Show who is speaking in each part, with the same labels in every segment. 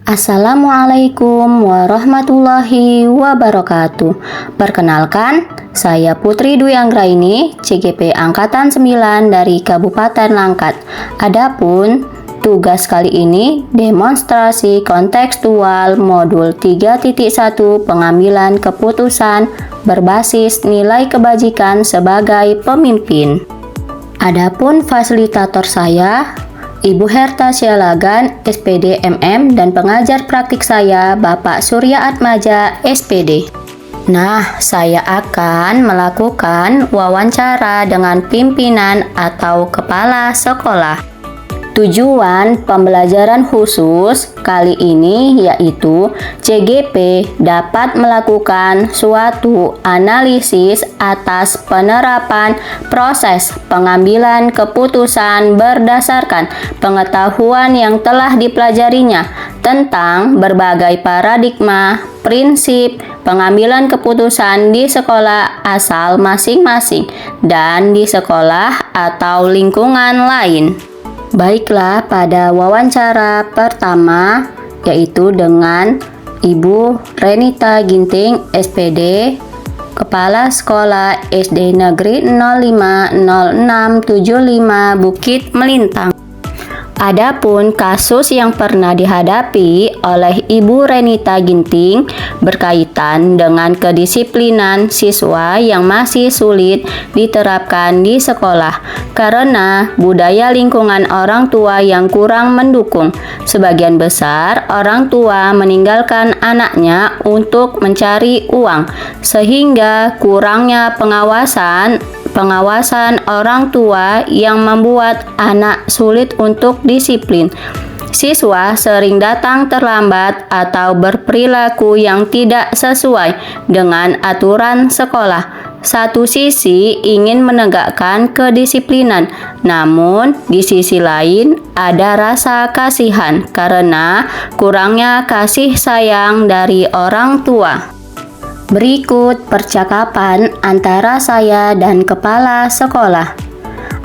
Speaker 1: Assalamualaikum warahmatullahi wabarakatuh. Perkenalkan, saya Putri Dwi Anggraini, CGP Angkatan 9 dari Kabupaten Langkat. Adapun tugas kali ini demonstrasi kontekstual modul 3.1 pengambilan keputusan berbasis nilai kebajikan sebagai pemimpin. Adapun fasilitator saya Ibu Herta Sialagan, SPD MM, dan pengajar praktik saya Bapak Surya Atmaja, SPD. Nah, saya akan melakukan wawancara dengan pimpinan atau kepala sekolah. Tujuan pembelajaran khusus kali ini yaitu CGP dapat melakukan suatu analisis atas penerapan proses pengambilan keputusan berdasarkan pengetahuan yang telah dipelajarinya tentang berbagai paradigma, prinsip pengambilan keputusan di sekolah asal masing-masing dan di sekolah atau lingkungan lain. Baiklah, pada wawancara pertama yaitu dengan Ibu Renita Ginting, SPD, Kepala Sekolah SD Negeri 050675 Bukit Melintang. Adapun kasus yang pernah dihadapi oleh Ibu Renita Ginting berkaitan dengan kedisiplinan siswa yang masih sulit diterapkan di sekolah karena budaya lingkungan orang tua yang kurang mendukung. Sebagian besar orang tua meninggalkan anaknya untuk mencari uang, sehingga kurangnya pengawasan orang tua yang membuat anak sulit untuk disiplin. Siswa sering datang terlambat atau berperilaku yang tidak sesuai dengan aturan sekolah. Satu sisi ingin menegakkan kedisiplinan, namun di sisi lain ada rasa kasihan karena kurangnya kasih sayang dari orang tua. Berikut percakapan antara saya dan kepala sekolah.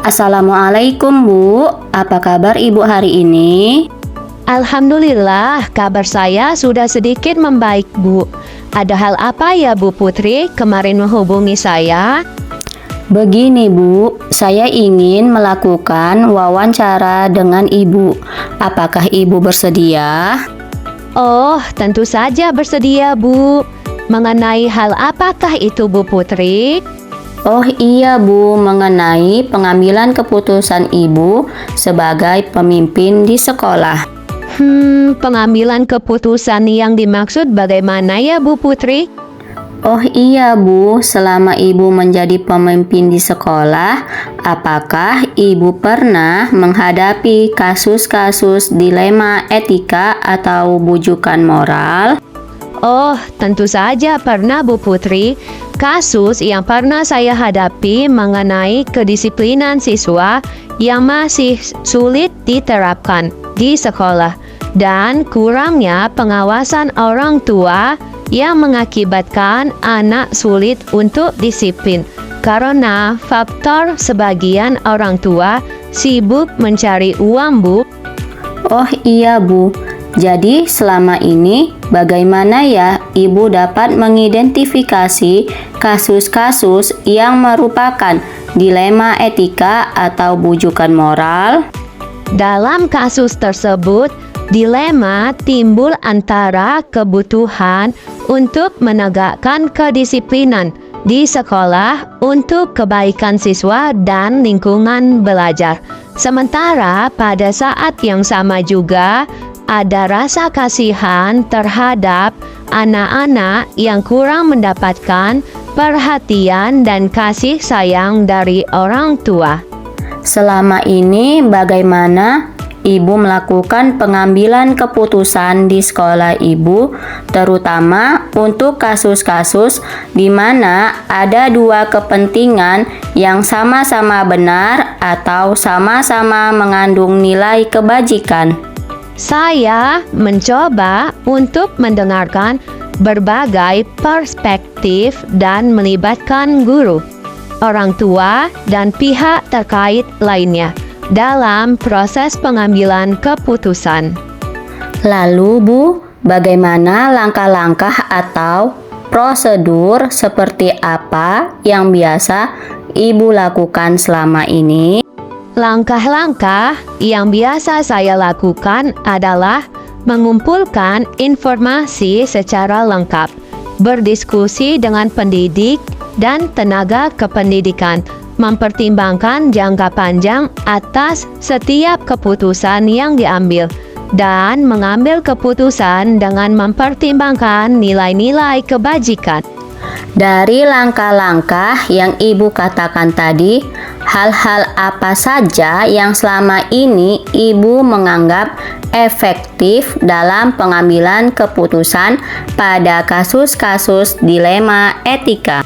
Speaker 1: Assalamualaikum Bu, apa kabar Ibu hari ini?
Speaker 2: Alhamdulillah, kabar saya sudah sedikit membaik Bu. Ada hal apa ya Bu Putri kemarin menghubungi saya?
Speaker 1: Begini Bu, saya ingin melakukan wawancara dengan Ibu. Apakah Ibu bersedia?
Speaker 2: Oh, tentu saja bersedia Bu. Mengenai hal apakah itu Bu Putri?
Speaker 1: Oh iya Bu, mengenai pengambilan keputusan Ibu sebagai pemimpin di sekolah.
Speaker 2: Pengambilan keputusan yang dimaksud bagaimana ya Bu Putri?
Speaker 1: Oh iya Bu, selama Ibu menjadi pemimpin di sekolah, apakah Ibu pernah menghadapi kasus-kasus dilema etika atau bujukan moral?
Speaker 2: Oh, tentu saja pernah Bu Putri. Kasus yang pernah saya hadapi mengenai kedisiplinan siswa yang masih sulit diterapkan di sekolah dan kurangnya pengawasan orang tua yang mengakibatkan anak sulit untuk disiplin karena faktor sebagian orang tua sibuk mencari uang Bu.
Speaker 1: Oh iya Bu. Jadi selama ini bagaimana ya Ibu dapat mengidentifikasi kasus-kasus yang merupakan dilema etika atau bujukan moral?
Speaker 2: Dalam kasus tersebut, dilema timbul antara kebutuhan untuk menegakkan kedisiplinan di sekolah untuk kebaikan siswa dan lingkungan belajar. Sementara pada saat yang sama juga ada rasa kasihan terhadap anak-anak yang kurang mendapatkan perhatian dan kasih sayang dari orang tua.
Speaker 1: Selama ini bagaimana Ibu melakukan pengambilan keputusan di sekolah Ibu, terutama untuk kasus-kasus di mana ada dua kepentingan yang sama-sama benar atau sama-sama mengandung nilai kebajikan?
Speaker 2: Saya mencoba untuk mendengarkan berbagai perspektif dan melibatkan guru, orang tua, dan pihak terkait lainnya dalam proses pengambilan keputusan.
Speaker 1: Lalu Bu, bagaimana langkah-langkah atau prosedur seperti apa yang biasa Ibu lakukan selama ini?
Speaker 2: Langkah-langkah yang biasa saya lakukan adalah mengumpulkan informasi secara lengkap, berdiskusi dengan pendidik dan tenaga kependidikan, mempertimbangkan jangka panjang atas setiap keputusan yang diambil, dan mengambil keputusan dengan mempertimbangkan nilai-nilai kebajikan.
Speaker 1: Dari langkah-langkah yang Ibu katakan tadi, hal-hal apa saja yang selama ini Ibu menganggap efektif dalam pengambilan keputusan pada kasus-kasus dilema etika?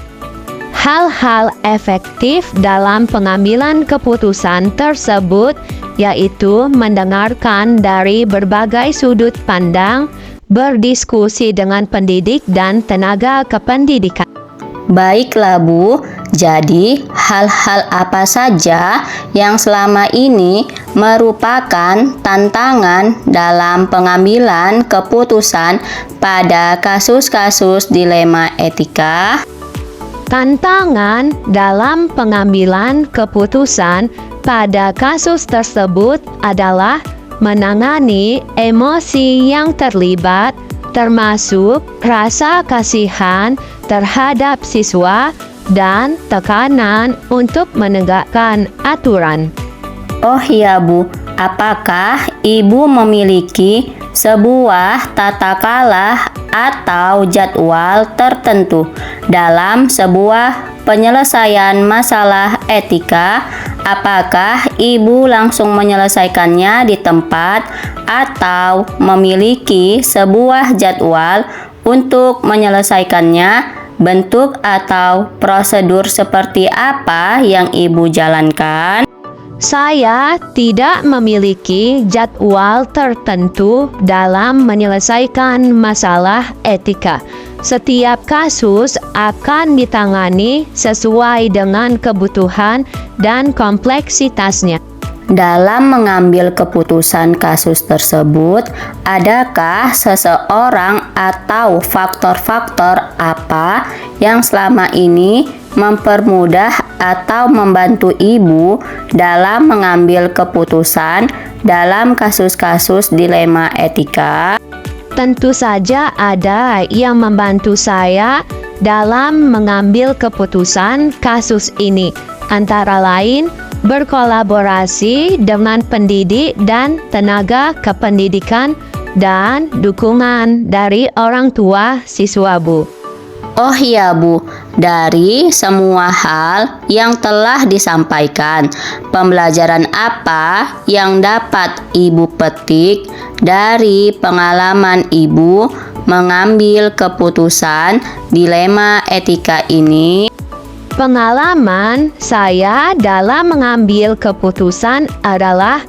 Speaker 2: Hal-hal efektif dalam pengambilan keputusan tersebut yaitu mendengarkan dari berbagai sudut pandang, berdiskusi dengan pendidik dan tenaga kependidikan.
Speaker 1: Baiklah Bu, jadi hal-hal apa saja yang selama ini merupakan tantangan dalam pengambilan keputusan pada kasus-kasus dilema etika?
Speaker 2: Tantangan dalam pengambilan keputusan pada kasus tersebut adalah menangani emosi yang terlibat, termasuk rasa kasihan terhadap siswa dan tekanan untuk menegakkan aturan.
Speaker 1: Oh iya Bu, apakah Ibu memiliki sebuah tata kelola atau jadwal tertentu dalam sebuah penyelesaian masalah etika? Apakah Ibu langsung menyelesaikannya di tempat atau memiliki sebuah jadwal untuk menyelesaikannya? Bentuk atau prosedur seperti apa yang Ibu jalankan?
Speaker 2: Saya tidak memiliki jadwal tertentu dalam menyelesaikan masalah etika. Setiap kasus akan ditangani sesuai dengan kebutuhan dan kompleksitasnya.
Speaker 1: Dalam mengambil keputusan kasus tersebut, adakah seseorang atau faktor-faktor apa yang selama ini mempermudah atau membantu Ibu dalam mengambil keputusan dalam kasus-kasus dilema etika?
Speaker 2: Tentu saja ada yang membantu saya dalam mengambil keputusan kasus ini, antara lain berkolaborasi dengan pendidik dan tenaga kependidikan dan dukungan dari orang tua siswa Bu.
Speaker 1: Oh iya Bu, dari semua hal yang telah disampaikan, pembelajaran apa yang dapat Ibu petik dari pengalaman Ibu mengambil keputusan dilema etika ini?
Speaker 2: Pengalaman saya dalam mengambil keputusan adalah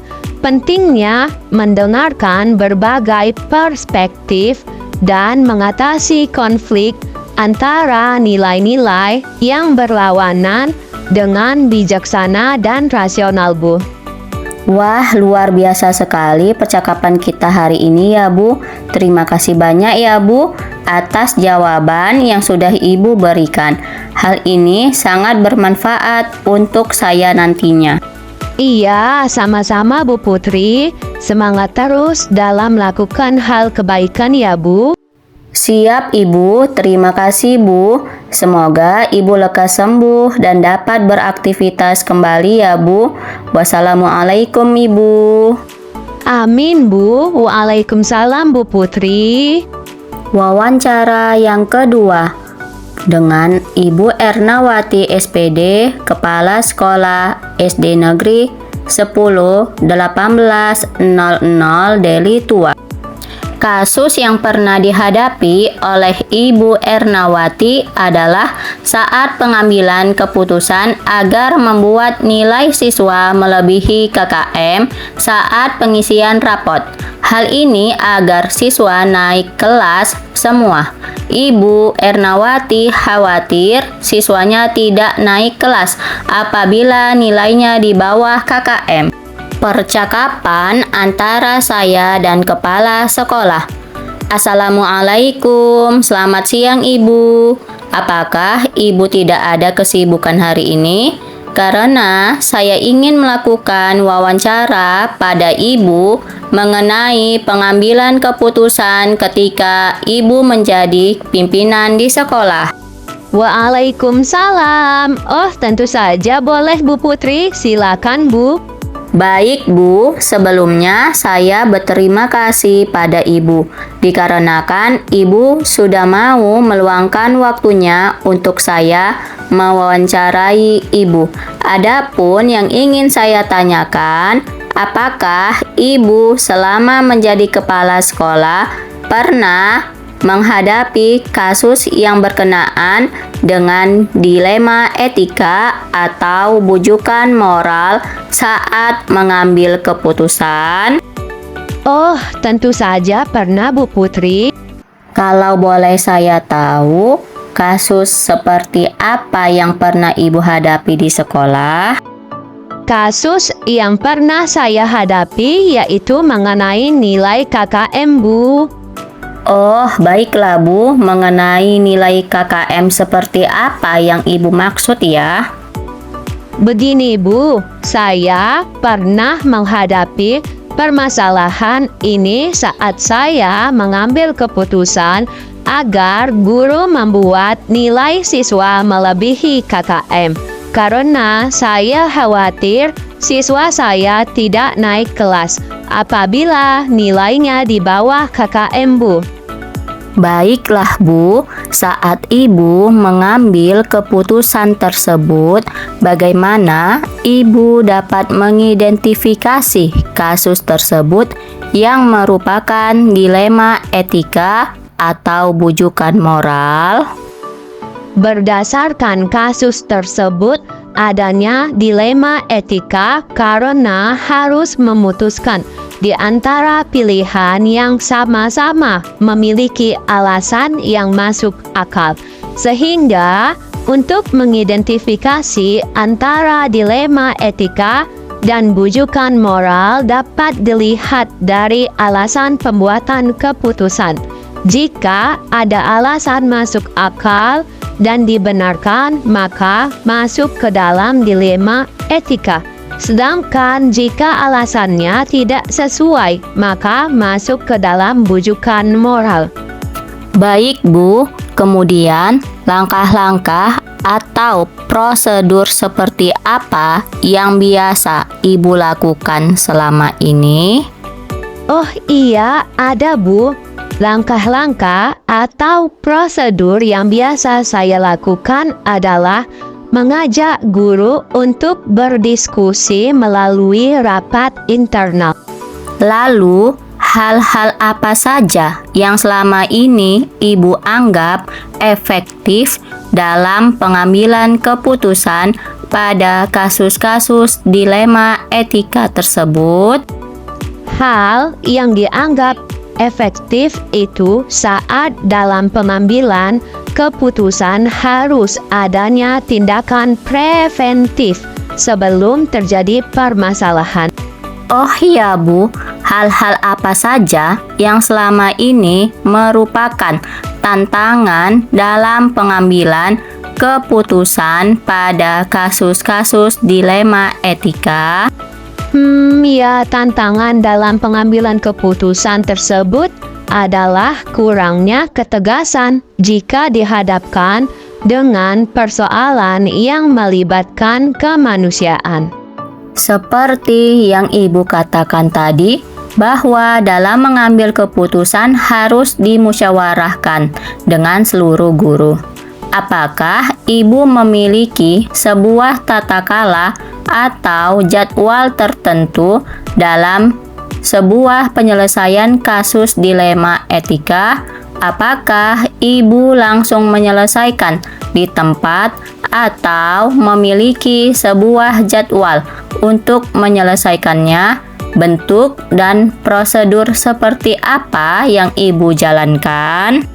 Speaker 2: pentingnya mendengarkan berbagai perspektif dan mengatasi konflik antara nilai-nilai yang berlawanan dengan bijaksana dan rasional Bu.
Speaker 1: Wah, luar biasa sekali percakapan kita hari ini ya Bu. Terima kasih banyak ya Bu atas jawaban yang sudah Ibu berikan. Hal ini sangat bermanfaat untuk saya nantinya.
Speaker 2: Iya, sama-sama Bu Putri. Semangat terus dalam melakukan hal kebaikan ya Bu.
Speaker 1: Siap Ibu, terima kasih Bu. Semoga Ibu lekas sembuh dan dapat beraktivitas kembali ya Bu. Wassalamualaikum Ibu.
Speaker 2: Amin Bu. Waalaikumsalam Bu Putri.
Speaker 1: Wawancara yang kedua dengan Ibu Ernawati SPD, Kepala Sekolah SD Negeri 10.18.00 Deli Tua. Kasus yang pernah dihadapi oleh Ibu Ernawati adalah saat pengambilan keputusan agar membuat nilai siswa melebihi KKM saat pengisian rapot. Hal ini agar siswa naik kelas semua. Ibu Ernawati khawatir siswanya tidak naik kelas apabila nilainya di bawah KKM. Percakapan antara saya dan kepala sekolah. Assalamualaikum, selamat siang Ibu. Apakah Ibu tidak ada kesibukan hari ini? Karena saya ingin melakukan wawancara pada Ibu mengenai pengambilan keputusan ketika Ibu menjadi pimpinan di sekolah.
Speaker 2: Waalaikumsalam. Oh, tentu saja boleh Bu Putri. Silakan Bu.
Speaker 1: Baik Bu, sebelumnya saya berterima kasih pada Ibu dikarenakan Ibu sudah mau meluangkan waktunya untuk saya mewawancarai Ibu. Adapun yang ingin saya tanyakan, apakah Ibu selama menjadi kepala sekolah pernah menghadapi kasus yang berkenaan dengan dilema etika atau bujukan moral saat mengambil keputusan?
Speaker 2: Oh, tentu saja pernah Bu Putri.
Speaker 1: Kalau boleh saya tahu, kasus seperti apa yang pernah Ibu hadapi di sekolah?
Speaker 2: Kasus yang pernah saya hadapi yaitu mengenai nilai KKM Bu.
Speaker 1: Oh, baiklah Bu, mengenai nilai KKM seperti apa yang Ibu maksud ya?
Speaker 2: Begini Bu, saya pernah menghadapi permasalahan ini saat saya mengambil keputusan agar guru membuat nilai siswa melebihi KKM. Karena saya khawatir siswa saya tidak naik kelas apabila nilainya di bawah KKM Bu.
Speaker 1: Baiklah Bu, saat Ibu mengambil keputusan tersebut, bagaimana Ibu dapat mengidentifikasi kasus tersebut yang merupakan dilema etika atau bujukan moral?
Speaker 2: Berdasarkan kasus tersebut, adanya dilema etika karena harus memutuskan di antara pilihan yang sama-sama memiliki alasan yang masuk akal. Sehingga, untuk mengidentifikasi antara dilema etika dan bujukan moral dapat dilihat dari alasan pembuatan keputusan. Jika ada alasan masuk akal dan dibenarkan, maka masuk ke dalam dilema etika. Sedangkan jika alasannya tidak sesuai, maka masuk ke dalam bujukan moral.
Speaker 1: Baik Bu, kemudian langkah-langkah atau prosedur seperti apa yang biasa Ibu lakukan selama ini?
Speaker 2: Oh iya, ada Bu. Langkah-langkah atau prosedur yang biasa saya lakukan adalah mengajak guru untuk berdiskusi melalui rapat internal.
Speaker 1: Lalu, hal-hal apa saja yang selama ini Ibu anggap efektif dalam pengambilan keputusan pada kasus-kasus dilema etika tersebut?
Speaker 2: Hal yang dianggap efektif itu saat dalam pengambilan keputusan harus adanya tindakan preventif sebelum terjadi permasalahan.
Speaker 1: Oh iya Bu, hal-hal apa saja yang selama ini merupakan tantangan dalam pengambilan keputusan pada kasus-kasus dilema etika?
Speaker 2: Ya, tantangan dalam pengambilan keputusan tersebut adalah kurangnya ketegasan jika dihadapkan dengan persoalan yang melibatkan kemanusiaan.
Speaker 1: Seperti yang Ibu katakan tadi, bahwa dalam mengambil keputusan harus dimusyawarahkan dengan seluruh guru. Apakah Ibu memiliki sebuah tata krama atau jadwal tertentu dalam sebuah penyelesaian kasus dilema etika? Apakah Ibu langsung menyelesaikan di tempat atau memiliki sebuah jadwal untuk menyelesaikannya? Bentuk dan prosedur seperti apa yang Ibu jalankan?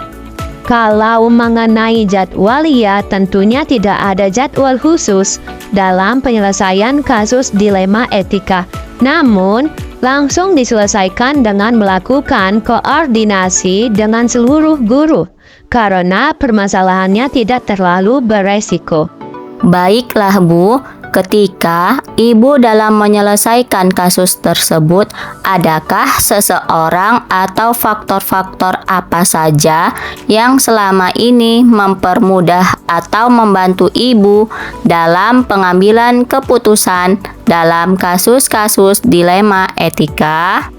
Speaker 2: Kalau mengenai jadwal, ya tentunya tidak ada jadwal khusus dalam penyelesaian kasus dilema etika. Namun, langsung diselesaikan dengan melakukan koordinasi dengan seluruh guru, karena permasalahannya tidak terlalu beresiko.
Speaker 1: Baiklah Bu, ketika Ibu dalam menyelesaikan kasus tersebut, adakah seseorang atau faktor-faktor apa saja yang selama ini mempermudah atau membantu Ibu dalam pengambilan keputusan dalam kasus-kasus dilema etika?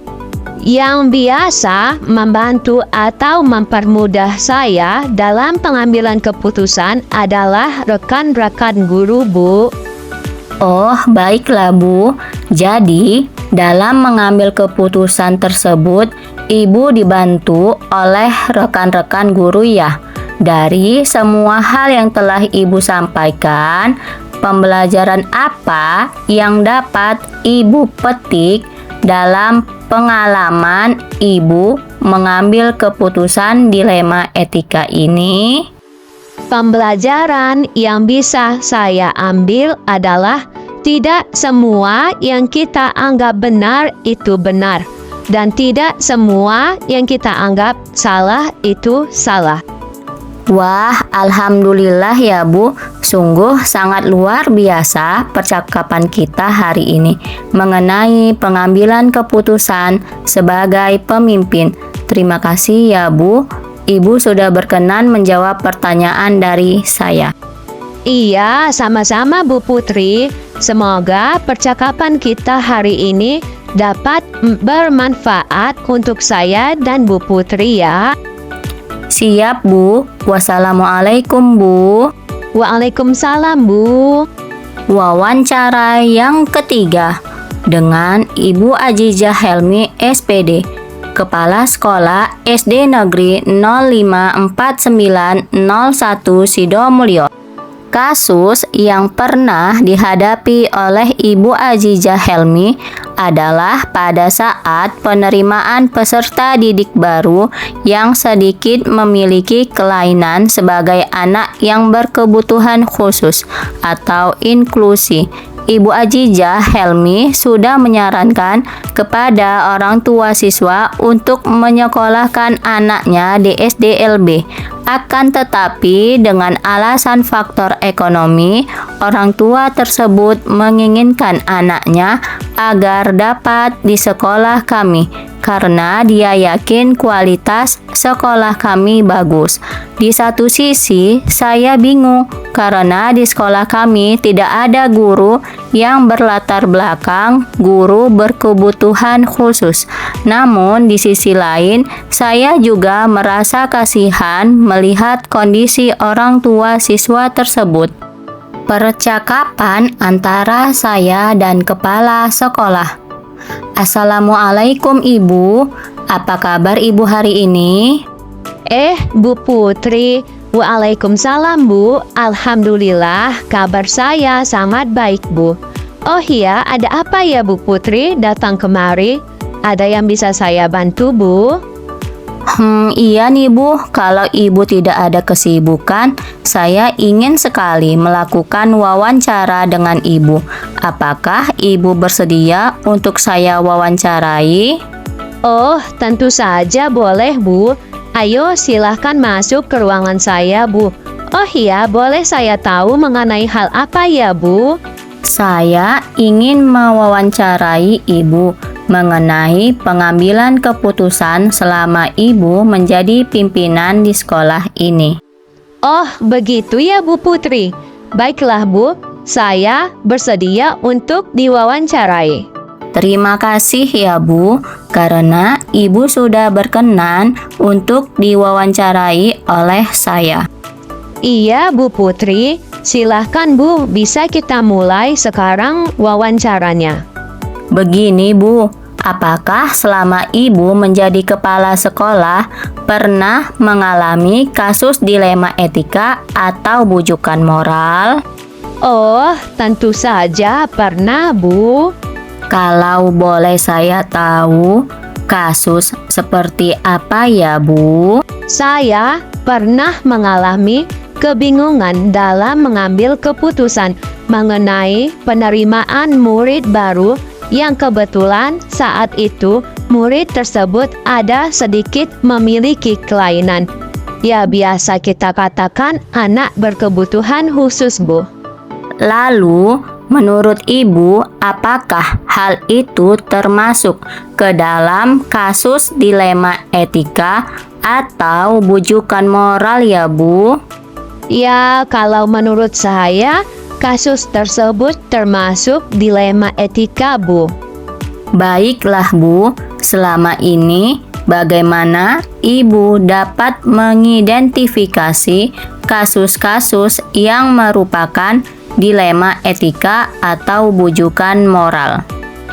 Speaker 2: Yang biasa membantu atau mempermudah saya dalam pengambilan keputusan adalah rekan-rekan guru, Bu.
Speaker 1: Oh, baiklah Bu. Jadi, dalam mengambil keputusan tersebut, Ibu dibantu oleh rekan-rekan guru ya. Dari semua hal yang telah Ibu sampaikan, pembelajaran apa yang dapat Ibu petik dalam pengalaman Ibu mengambil keputusan dilema etika ini?
Speaker 2: Pembelajaran yang bisa saya ambil adalah tidak semua yang kita anggap benar itu benar, dan tidak semua yang kita anggap salah itu salah.
Speaker 1: Wah, alhamdulillah ya Bu, sungguh sangat luar biasa percakapan kita hari ini mengenai pengambilan keputusan sebagai pemimpin. Terima kasih ya Bu, Ibu sudah berkenan menjawab pertanyaan dari saya.
Speaker 2: Iya, sama-sama Bu Putri. Semoga percakapan kita hari ini dapat bermanfaat untuk saya dan Bu Putri ya.
Speaker 1: Siap Bu, wassalamualaikum Bu.
Speaker 2: Waalaikumsalam Bu.
Speaker 1: Wawancara yang ketiga dengan Ibu Azizah Helmi SPD, Kepala Sekolah SD Negeri 054901 Sidomulyo. Kasus yang pernah dihadapi oleh Ibu Azizah Helmi adalah pada saat penerimaan peserta didik baru yang sedikit memiliki kelainan sebagai anak yang berkebutuhan khusus atau inklusi. Ibu Azizah Helmi sudah menyarankan kepada orang tua siswa untuk menyekolahkan anaknya di SDLB. Akan tetapi dengan alasan faktor ekonomi, orang tua tersebut menginginkan anaknya agar dapat di sekolah kami karena dia yakin kualitas sekolah kami bagus. Di satu sisi, saya bingung karena di sekolah kami tidak ada guru yang berlatar belakang guru berkebutuhan khusus. Namun di sisi lain, saya juga merasa kasihan melihat kondisi orang tua siswa tersebut. Percakapan antara saya dan kepala sekolah. Assalamualaikum Ibu, apa kabar Ibu hari ini?
Speaker 2: Bu Putri, waalaikumsalam Bu. Alhamdulillah, kabar saya sangat baik Bu. Oh iya, ada apa ya Bu Putri datang kemari? Ada yang bisa saya bantu Bu?
Speaker 1: Iya nih Bu, kalau Ibu tidak ada kesibukan, saya ingin sekali melakukan wawancara dengan Ibu. Apakah Ibu bersedia untuk saya wawancarai?
Speaker 2: Oh, tentu saja boleh Bu. Ayo silahkan masuk ke ruangan saya Bu. Oh iya, boleh saya tahu mengenai hal apa ya Bu?
Speaker 1: Saya ingin mewawancarai Ibu mengenai pengambilan keputusan selama Ibu menjadi pimpinan di sekolah ini.
Speaker 2: Oh, begitu ya Bu Putri. Baiklah Bu, saya bersedia untuk diwawancarai.
Speaker 1: Terima kasih ya Bu, karena Ibu sudah berkenan untuk diwawancarai oleh saya.
Speaker 2: Iya Bu Putri, silahkan Bu, bisa kita mulai sekarang wawancaranya.
Speaker 1: Begini Bu, apakah selama Ibu menjadi kepala sekolah pernah mengalami kasus dilema etika atau bujukan moral?
Speaker 2: Oh, tentu saja pernah Bu.
Speaker 1: Kalau boleh saya tahu, kasus seperti apa ya Bu?
Speaker 2: Saya pernah mengalami kebingungan dalam mengambil keputusan mengenai penerimaan murid baru yang kebetulan saat itu murid tersebut ada sedikit memiliki kelainan. Ya, biasa kita katakan anak berkebutuhan khusus, Bu.
Speaker 1: Lalu, menurut Ibu, apakah hal itu termasuk ke dalam kasus dilema etika atau bujukan moral ya, Bu?
Speaker 2: Ya, kalau menurut saya, kasus tersebut termasuk dilema etika, Bu.
Speaker 1: Baiklah, Bu. Selama ini, bagaimana Ibu dapat mengidentifikasi kasus-kasus yang merupakan dilema etika atau bujukan moral?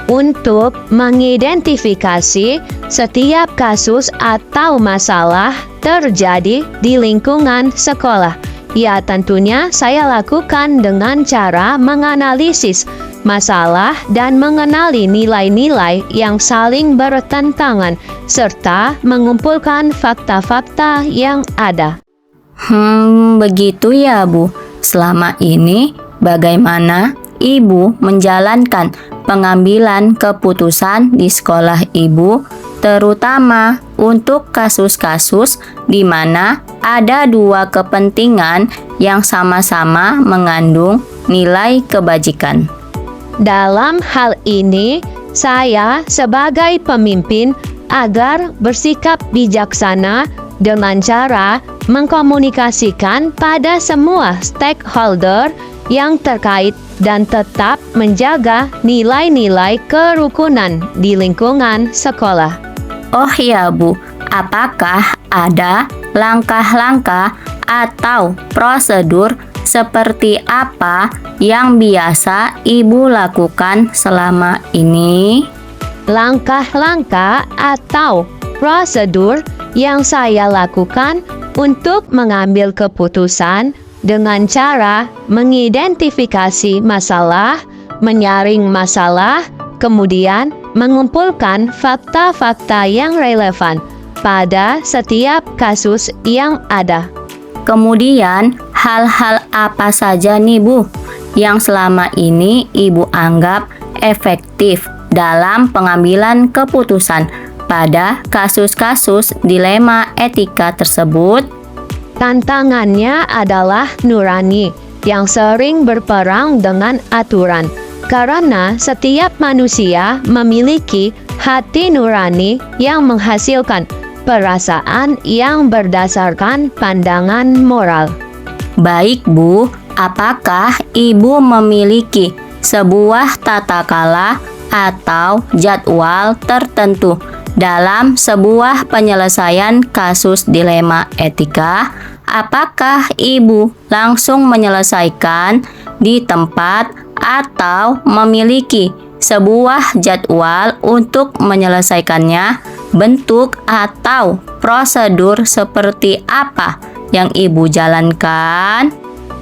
Speaker 2: Untuk mengidentifikasi setiap kasus atau masalah terjadi di lingkungan sekolah, ya tentunya saya lakukan dengan cara menganalisis masalah dan mengenali nilai-nilai yang saling bertentangan serta mengumpulkan fakta-fakta yang ada.
Speaker 1: Begitu ya, Bu. Selama ini bagaimana Ibu menjalankan pengambilan keputusan di sekolah Ibu, terutama untuk kasus-kasus di mana ada dua kepentingan yang sama-sama mengandung nilai kebajikan?
Speaker 2: Dalam hal ini, saya sebagai pemimpin agar bersikap bijaksana dengan cara mengkomunikasikan pada semua stakeholder yang terkait dan tetap menjaga nilai-nilai kerukunan di lingkungan sekolah.
Speaker 1: Oh ya, Bu, apakah ada langkah-langkah atau prosedur seperti apa yang biasa Ibu lakukan selama ini?
Speaker 2: Langkah-langkah atau prosedur yang saya lakukan untuk mengambil keputusan dengan cara mengidentifikasi masalah, menyaring masalah, kemudian mengumpulkan fakta-fakta yang relevan pada setiap kasus yang ada.
Speaker 1: Kemudian, hal-hal apa saja nih, Bu, yang selama ini Ibu anggap efektif dalam pengambilan keputusan pada kasus-kasus dilema etika tersebut?
Speaker 2: Tantangannya adalah nurani yang sering berperang dengan aturan, karena setiap manusia memiliki hati nurani yang menghasilkan perasaan yang berdasarkan pandangan moral.
Speaker 1: Baik, Bu, apakah Ibu memiliki sebuah tata kala atau jadwal tertentu dalam sebuah penyelesaian kasus dilema etika? Apakah Ibu langsung menyelesaikan di tempat atau memiliki sebuah jadwal untuk menyelesaikannya? Bentuk atau prosedur seperti apa yang Ibu jalankan?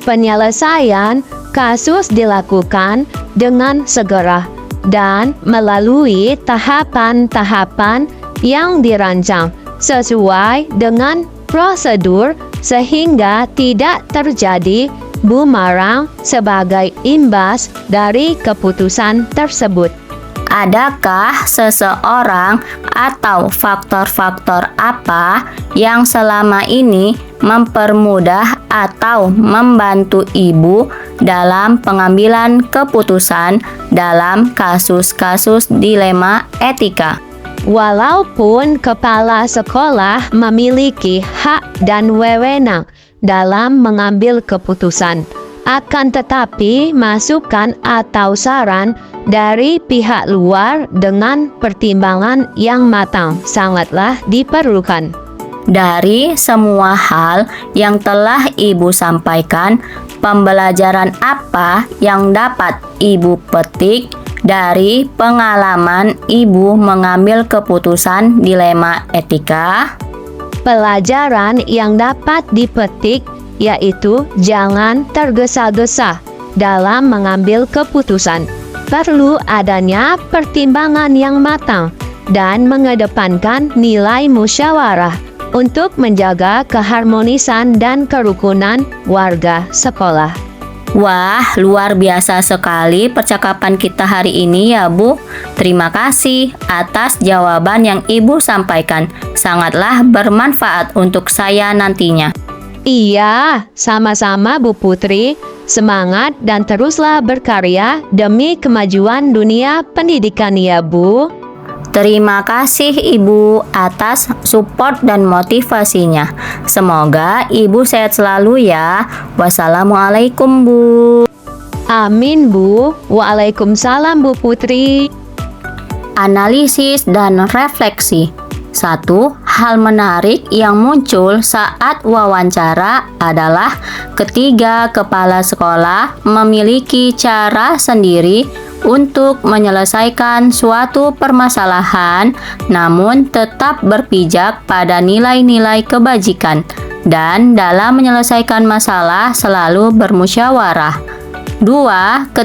Speaker 2: Penyelesaian kasus dilakukan dengan segera dan melalui tahapan-tahapan yang dirancang sesuai dengan prosedur sehingga tidak terjadi bumerang sebagai imbas dari keputusan tersebut.
Speaker 1: Adakah seseorang atau faktor-faktor apa yang selama ini mempermudah atau membantu Ibu dalam pengambilan keputusan dalam kasus-kasus dilema etika?
Speaker 2: Walaupun kepala sekolah memiliki hak dan wewenang dalam mengambil keputusan, akan tetapi masukan atau saran dari pihak luar dengan pertimbangan yang matang sangatlah diperlukan.
Speaker 1: Dari semua hal yang telah Ibu sampaikan, pembelajaran apa yang dapat Ibu petik dari pengalaman Ibu mengambil keputusan dilema etika?
Speaker 2: Pelajaran yang dapat dipetik yaitu jangan tergesa-gesa dalam mengambil keputusan. Perlu adanya pertimbangan yang matang dan mengedepankan nilai musyawarah untuk menjaga keharmonisan dan kerukunan warga sekolah.
Speaker 1: Wah, luar biasa sekali percakapan kita hari ini ya, Bu. Terima kasih atas jawaban yang Ibu sampaikan. Sangatlah bermanfaat untuk saya nantinya.
Speaker 2: Iya, sama-sama Bu Putri. Semangat dan teruslah berkarya demi kemajuan dunia pendidikan ya, Bu.
Speaker 1: Terima kasih Ibu atas support dan motivasinya. Semoga Ibu sehat selalu ya. Wassalamualaikum, Bu.
Speaker 2: Amin, Bu. Waalaikumsalam, Bu Putri.
Speaker 1: Analisis dan refleksi. 1. Hal menarik yang muncul saat wawancara adalah ketiga kepala sekolah memiliki cara sendiri untuk menyelesaikan suatu permasalahan, namun tetap berpijak pada nilai-nilai kebajikan dan dalam menyelesaikan masalah selalu bermusyawarah. 2.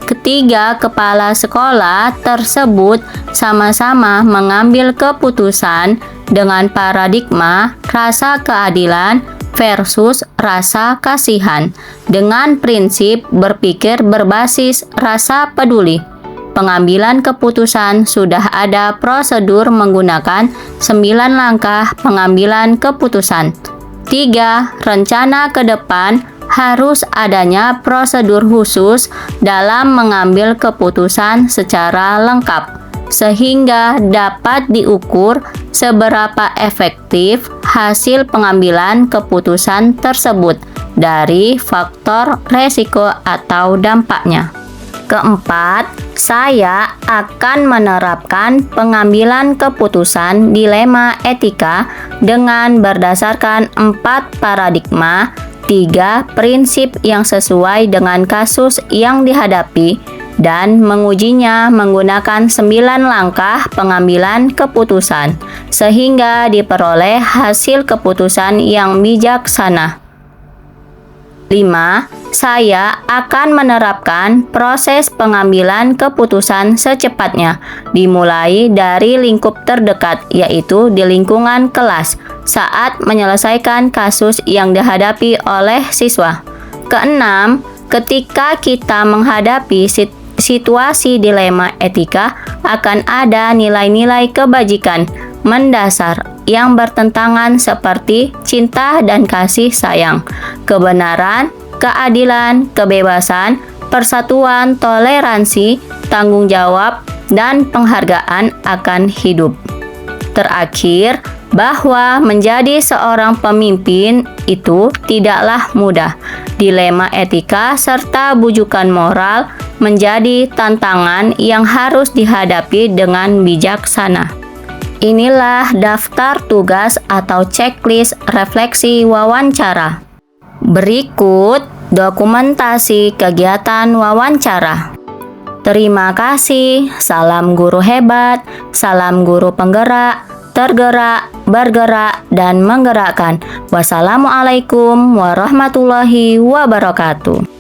Speaker 1: Ketiga kepala sekolah tersebut sama-sama mengambil keputusan dengan paradigma rasa keadilan versus rasa kasihan dengan prinsip berpikir berbasis rasa peduli. Pengambilan keputusan sudah ada prosedur menggunakan 9 langkah pengambilan keputusan. 3. Rencana ke depan harus adanya prosedur khusus dalam mengambil keputusan secara lengkap, sehingga dapat diukur seberapa efektif hasil pengambilan keputusan tersebut dari faktor resiko atau dampaknya. Keempat, saya akan menerapkan pengambilan keputusan dilema etika dengan berdasarkan 4 paradigma, 3 prinsip yang sesuai dengan kasus yang dihadapi, dan mengujinya menggunakan 9 langkah pengambilan keputusan, sehingga diperoleh hasil keputusan yang bijaksana. 5. Saya akan menerapkan proses pengambilan keputusan secepatnya, dimulai dari lingkup terdekat, yaitu di lingkungan kelas, saat menyelesaikan kasus yang dihadapi oleh siswa. Keenam, ketika kita menghadapi situasi dilema etika, akan ada nilai-nilai kebajikan mendasar yang bertentangan seperti cinta dan kasih sayang, kebenaran, keadilan, kebebasan, persatuan, toleransi, tanggung jawab, dan penghargaan akan hidup. Terakhir, bahwa menjadi seorang pemimpin itu tidaklah mudah. Dilema etika serta bujukan moral menjadi tantangan yang harus dihadapi dengan bijaksana. Inilah daftar tugas atau checklist refleksi wawancara. Berikut dokumentasi kegiatan wawancara. Terima kasih. Salam guru hebat, salam guru penggerak, tergerak, bergerak, dan menggerakkan. Wassalamualaikum warahmatullahi wabarakatuh.